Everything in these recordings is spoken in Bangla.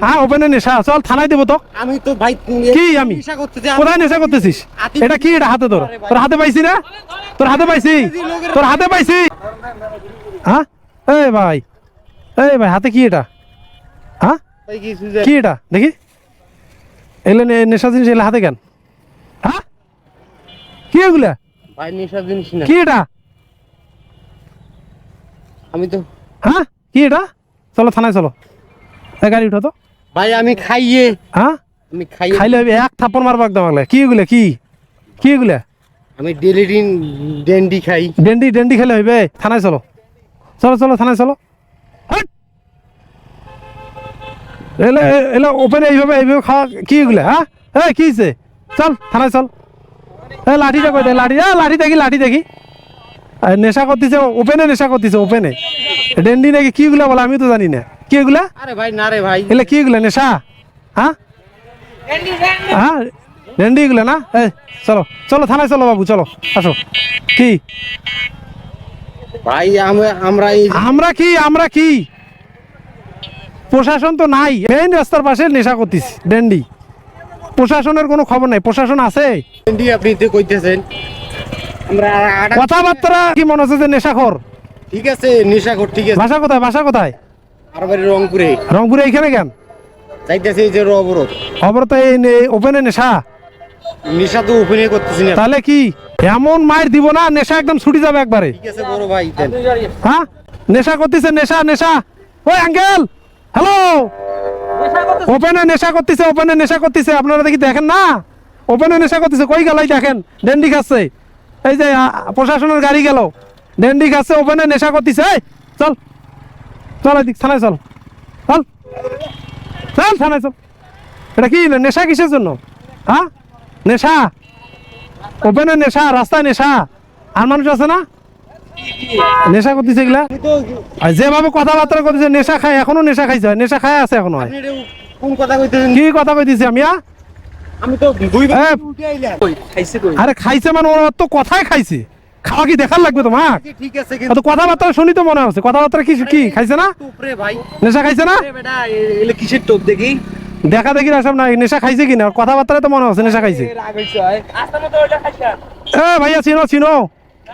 হ্যাঁ ওপেনে নেশা, চল থানায় দেবো তো। আমি তো ভাই কি আমি কোথায় নেশা করতেছিস? এটা কি? এটা হাতে তোর তোর হাতে পাইছি না? তোর হাতে পাইছি, তোর হাতে পাইছি। হ্যাঁ এই ভাই, এই ভাই হাতে কি এটা? হ্যাঁ কি এটা দেখি? এলে নেশা জিনিস এলে হাতে কেন? হ্যাঁ কি এগুলা? ভাই নেশা জিনিস না। কি এটা? আমি তো হ্যাঁ কি এটা? চলো থানায় চলো, গাড়ি উঠো তো। ভাই আমি খাইয়ে, হ্যাঁ আমি খাইয়ে খাইলে হবে এক থাপ্পড় মারবো একদম আগলে। কি এগুলা? কি কি এগুলা? আমি ডেলি দিন ডেন্ডি খাই। ডেন্ডি ডেন্ডি খেলে হইবে? থানায় চলো, চলো চলো থানায় চলো। হাট! এলে এলে ওপেনে এইভাবে এইভাবে খাওয়া কি এগুলা? হ্যাঁ কি হয়েছে? চল থানায় চল। লাঠিটা কই দে, লাঠি লাঠি দেখি, লাঠি দেখি। নেশা করতেছে ওপেনে, নেশা করতেছে ওপেনে। ডেন্ডি নাকি কি এগুলা বলে আমি তো জানি না। কি এগুলা? আরে ভাই না রে ভাই, এলে কি এগুলা নেশা? হ্যাঁ হ্যাঁ ডেন্ডি এগুলা না? চলো চলো থানায় চলো বাবু, চলো আসো। কি ভাই আমরা এই আমরা কি, আমরা কি? প্রশাসন তো নাই, মেইন রাস্তার পাশে নেশা করতিস ডেন্ডি। প্রশাসনের কোনো খবর নাই। প্রশাসন আছে? ডেন্ডি আপনি তো কইতেছেন আমরা কথাবার্তা কি মনে হচ্ছে যে নেশাখোর? ঠিক আছে নেশা কর, ঠিক আছে। ভাষা কোথায়, ভাষা কোথায়? আর বাড়ি রংপুরে রংপুরে। এইখানে কেন যাইতেছে এই যে অবরোধ। অবরত ওপেনে নেশা? নেশা তো ওপেনে করতেছি না। তাহলে কি এমন মার দিব না, নেশা একদম ছুটি যাবে একবারে। ঠিক আছে বড় ভাই দেন। হ্যাঁ নেশা করতেছে, নেশা নেশা। ওই আঙ্কেল হ্যালো, ওপেনে নেশা করতেছে, ওপেনে নেশা করতেছে। আপনারা দেখি দেখেন না, ওপেনে নেশা করতেছে। কই গেলাই দেখেন, ডেন্ডি খাচ্ছে। এই যে প্রশাসনের গাড়ি গেল, ডেন্ডি খাচ্ছে, ওপেনে নেশা করতেছে। এই চল চল এদিক থানায় চল, চল চল থানায় চল। এটা কি নেশা কিসের জন্য? হ্যাঁ নেশা ওপেনে নেশা, রাস্তায় নেশা। আর মানুষ আছে না নেশা করতেছে এগুলা? আর যেভাবে কথাবার্তা করতেছে নেশা খায়, এখনো নেশা খাইছে, নেশা খায় আছে এখনো। হয় আপনি এটা কোন কথা কইতেছেন? কি কথা কইতেছি আমি? আমি তো দুই এ, উঠে আইলাম। খাইছে কই? আরে খাইছে মানে ওর তো কথাই খাইছে, খাওয়া কি দেখার লাগবে তোমার? ঠিক আছে তো কথাবার্তা শুনি তো মনে হচ্ছে। কথাবার্তা কি কি খাইছে না? উপরে ভাই, নেশা খাইছে না? আরে বেটা এলে কিসের টোপ দেখি? দেখা দেখি না সব নাই, নেশা খাইছে কিনা কথাবার্তা তো মনে হচ্ছে নেশা খাইছে। রাগ হইছে ভাই। আস্তে মতো ওটা খাইছা? ভাইয়া চিনো চিনো?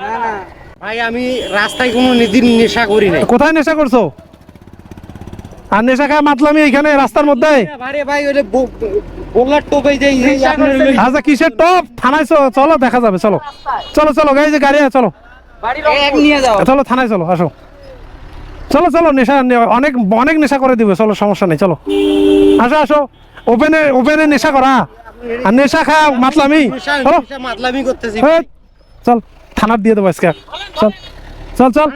না না ভাই আমি রাস্তায় কোনো দিন নেশা করি নাই। কোথায় নেশা করছো? আর নেশা খায় মাতলামি এইখানে রাস্তার মধ্যে? আরে ভাই ওরে বোলার টোপে যাই আপনার আচ্ছা কিসের টপ? থানায় চলো দেখা যাবে। চলো চলো চলো গাড়ি, যে গাড়ি আছে, চলো এক নিয়ে যাও। চলো থানায় চলো, আসো চলো চলো। নেশা অনেক অনেক নেশা করে দিবে, চলো সমস্যা নেই, চলো আসো আসো। ওপেনে ওপেনে নেশা করা আর নেশা খায় মাতলামি। চলো মাতলামি করতেছি। চল থানার দিয়ে দেবো আজকে। চল চল চল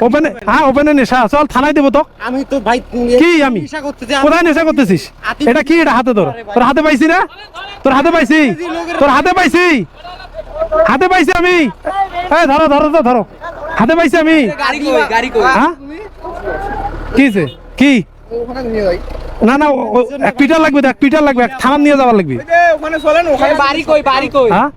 ওপেনে, হ্যাঁ ওপেনে নেশা, চল থানায় দেবো তো। আমি তো ভাই কি আমি নেশা করতেছি। কোথায় নেশা করতেছিস? এটা কি? এটা হাতে তোর তোর হাতে পাইছি না? তোর হাতে পাইছি, তোর হাতে পাইছি, হাতে পাইছি আমি। ধরো ধরো তো ধরো, হাতে পাইছি আমি। গাড়ি কই? গাড়ি কই? হ্যাঁ কি হয়েছে? কি না না এক পিটার লাগবে, এক পিটার লাগবে, এক থানা নিয়ে যাওয়ার লাগবে। ওখানে চলেন, ওখানে বাড়ি কই? বাড়ি কই? হ্যাঁ